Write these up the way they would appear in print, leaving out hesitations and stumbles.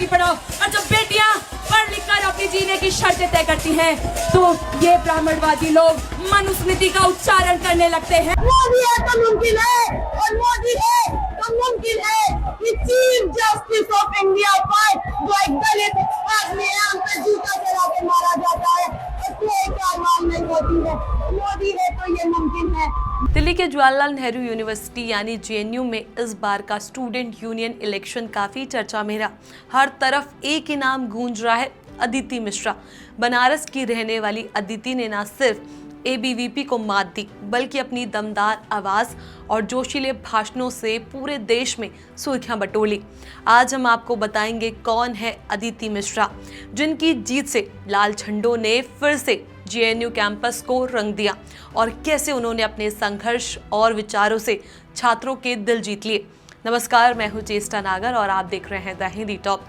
बेटी पढ़ाओ, और जब बेटियां पढ़ लिख कर अपनी जीने की शर्तें तय करती हैं तो ये ब्राह्मणवादी लोग मनुस्मृति का उच्चारण करने लगते हैं। मोदी है तो मुमकिन है, और मोदी है तो मुमकिन है कि चीफ जस्टिस ऑफ इंडिया पर जो एक दलित आदमी है उन पर जूता चला के मारा जाता है, इसलिए कार्रवाई नहीं होती है। मोदी है तो ये मुमकिन है। दिल्ली के जवाहरलाल नेहरू यूनिवर्सिटी यानी जेएनयू में इस बार का स्टूडेंट यूनियन इलेक्शन काफी चर्चा में रहा। हर तरफ एक ही नाम गूंज रहा है, अदिति मिश्रा। बनारस की रहने वाली अदिति ने न सिर्फ एबीवीपी को मात दी बल्कि अपनी दमदार आवाज और जोशीले भाषणों से पूरे देश में सुर्खियां बटोली। आज हम आपको बताएंगे कौन है अदिति मिश्रा, जिनकी जीत से लाल झंडों ने फिर से जेएनयू कैंपस को रंग दिया और कैसे उन्होंने अपने संघर्ष और विचारों से छात्रों के दिल जीत लिए। नमस्कार, मैं हूं चेष्टा नागर और आप देख रहे हैं the Hindi top.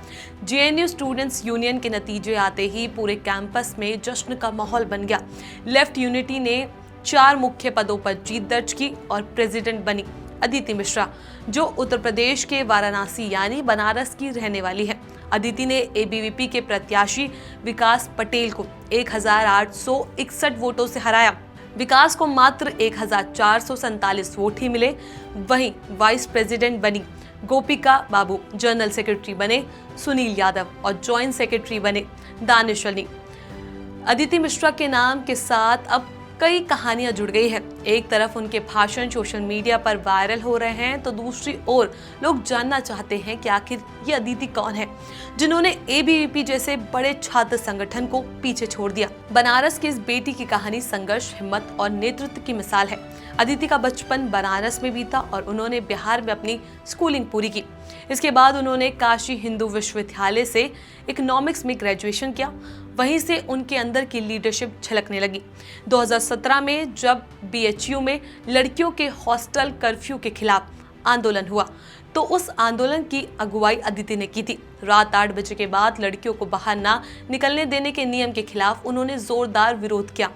JNU students union के नतीजे आते ही पूरे कैंपस में जश्न का माहौल बन गया। लेफ्ट यूनिटी ने 4 मुख्य पदों पर जीत दर्ज की और प्रेसिडेंट बनी अदिति मिश्रा, जो उत्तर प्रदेश के वाराणसी यानी बनारस की रहने वाली है। अदिति ने एबीवीपी के प्रत्याशी विकास पटेल को 1861 वोटों से हराया। विकास को मात्र 1447 वोट ही मिले। वहीं वाइस प्रेसिडेंट बनी गोपिका बाबू, जनरल सेक्रेटरी बने सुनील यादव और जॉइंट सेक्रेटरी बने दानिश अली। अदिति मिश्रा के नाम के साथ अब कई कहानियां जुड़ गई है। एक तरफ उनके भाषण सोशल मीडिया पर वायरल हो रहे हैं तो दूसरी ओर लोग जानना चाहते हैं कि आखिर ये अदिति कौन है, जिन्होंने एबीवीपी जैसे बड़े छात्र संगठन को पीछे छोड़ दिया। बनारस की इस बेटी की कहानी संघर्ष, हिम्मत और नेतृत्व की मिसाल है। अदिति का बचपन बनारस में बीता और उन्होंने बिहार में अपनी स्कूलिंग पूरी की। इसके बाद उन्होंने काशी हिंदू विश्वविद्यालय से इकोनॉमिक्स में ग्रेजुएशन किया। वहीं से उनके अंदर की लीडरशिप झलकने लगी। 2017 में जब बीएचयू में लड़कियों के हॉस्टल कर्फ्यू के खिलाफ आंदोलन हुआ तो उस आंदोलन की अगुवाई अदिति ने की थी। रात 8 बजे के बाद लड़कियों को बाहर ना निकलने देने के नियम के खिलाफ उन्होंने जोरदार विरोध किया।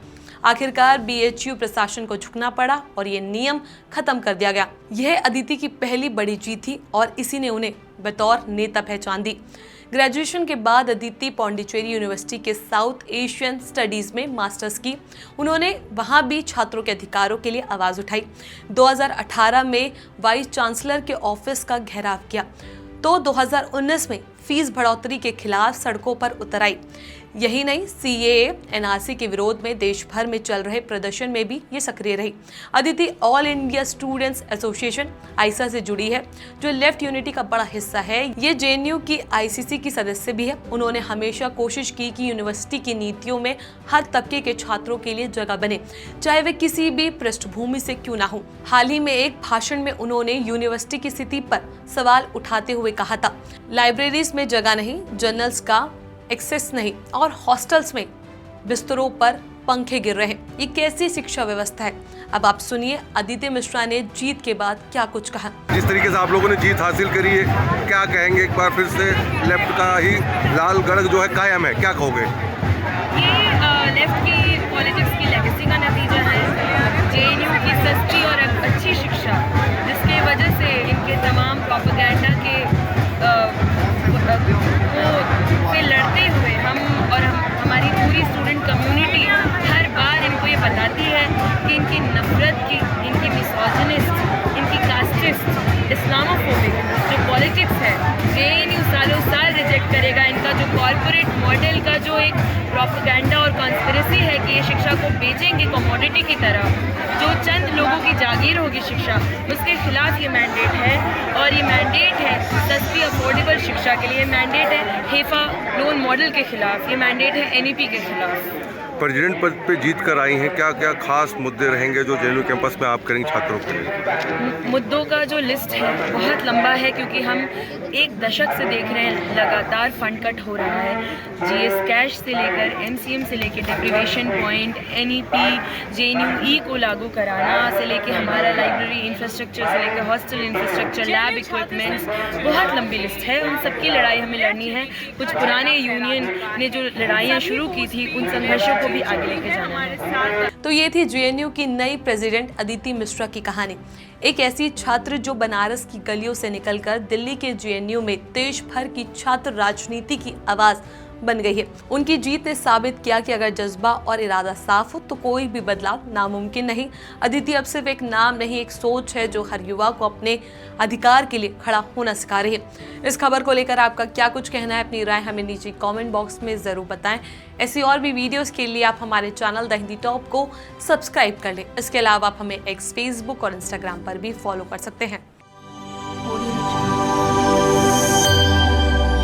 आखिरकार बीएचयू प्रशासन को झुकना पड़ा और ये नियम खत्म कर दिया गया। यह अदिति की पहली बड़ी जीत थी और इसी ने उन्हें बतौर नेता पहचान दी। ग्रेजुएशन के बाद अदिति पौंडीचेरी यूनिवर्सिटी के साउथ एशियन स्टडीज में मास्टर्स की। उन्होंने वहां भी छात्रों के अधिकारों के लिए आवाज उठाई। 2018 में वाइस चांसलर के ऑफिस का घेराव किया तो 2019 में फीस बढ़ोतरी के खिलाफ सड़कों पर उतर आई। यही नहीं, सीएए, एनआरसी के विरोध में देश भर में चल रहे प्रदर्शन में भी ये सक्रिय रही। Aditi all India students association AISA से जुड़ी है, जो लेफ्ट यूनिटी का बड़ा हिस्सा है। ये जेएनयू की आईसीसी की सदस्य भी है। उन्होंने हमेशा कोशिश की कि यूनिवर्सिटी की नीतियों में हर तबके के छात्रों के लिए जगह बने, चाहे वे किसी भी पृष्ठभूमि से क्यों ना हो। हाल ही में एक भाषण में उन्होंने यूनिवर्सिटी की स्थिति पर सवाल उठाते हुए कहा था, लाइब्रेरीज में जगह नहीं, जर्नल्स का एक्सेस नहीं और हॉस्टल्स में बिस्तरों पर पंखे गिर रहे हैं। ये कैसी शिक्षा व्यवस्था है? अब आप सुनिए अदिति मिश्रा ने जीत के बाद क्या कुछ कहा। जिस तरीके से आप लोगों ने जीत हासिल करी है, क्या कहेंगे? एक बार फिर से लेफ्ट का ही लाल गढ़ जो है कायम है, क्या कहोगे? ये लेफ्ट की पॉलिटिक्स की लेगेसी का नतीजा है। जेएनयू की सस्ती और अच्छी शिक्षा, जिसके वजह से इनके तमाम प्रोपेगेंडा के से लड़ते हुए हमारी पूरी स्टूडेंट कम्युनिटी हर बार इनको ये बताती है कि इनकी नफरत की, इनकी मिसोजिनिस्ट, इनकी कास्टिस्ट, इस्लामोफोबिक जो पॉलिटिक्स है, जेएनयू सालों साल रिजेक्ट करेगा। इनका जो कॉर्पोरेट मॉडल का जो एक प्रोपेगेंडा और कॉन्स्पिरेसी है कि ये शिक्षा को बेचेंगे कमोडिटी की तरह, जो चंद लोगों की जागीर होगी शिक्षा, उसके खिलाफ ये मैंडेट है। और ये मैंडेट है सस्ती अफोर्डेबल शिक्षा के लिए, मैंडेट है हेफा लोन मॉडल के खिलाफ, ये मैंडेट है एनईपी के खिलाफ। प्रेसिडेंट पद पे जीत कर आई हैं, क्या क्या खास मुद्दे रहेंगे जो जेएनयू कैंपस में आप करेंगे छात्रों के लिए? मुद्दों का जो लिस्ट है बहुत लंबा है, क्योंकि हम एक दशक से देख रहे हैं लगातार फंड कट हो रहा है। जीएस कैश से लेकर एमसीएम से लेकर डेप्रिवेशन पॉइंट, एनईपी, जेएनयू को लागू कराना से लेकर हमारा लाइब्रेरी इंफ्रास्ट्रक्चर से लेकर हॉस्टल इंफ्रास्ट्रक्चर, लैब इक्विपमेंट्स, बहुत लंबी लिस्ट है। उन सबकी लड़ाई हमें लड़नी है। कुछ पुराने यूनियन ने जो लड़ाइयाँ शुरू की थी, उन संघर्षों को को भी आगे लेके जाना है। तो ये थी जेएनयू की नई प्रेसिडेंट अदिति मिश्रा की कहानी। एक ऐसी छात्र जो बनारस की गलियों से निकलकर दिल्ली के जेएनयू में देश भर की छात्र राजनीति की आवाज बन गई है। उनकी जीत ने साबित किया कि अगर जज्बा और इरादा साफ हो तो कोई भी बदलाव नामुमकिन नहीं। अदिति अब सिर्फ एक नाम नहीं, एक सोच है जो हर युवा को अपने अधिकार के लिए खड़ा होना सिखा रही है। इस खबर को लेकर आपका क्या कुछ कहना है, अपनी राय हमें नीचे कमेंट बॉक्स में जरूर बताएं। ऐसी और भी वीडियोस के लिए आप हमारे चैनल द हिंदी टॉप को सब्सक्राइब कर लें। इसके अलावा आप हमें एक्स, फेसबुक और इंस्टाग्राम पर भी फॉलो कर सकते हैं।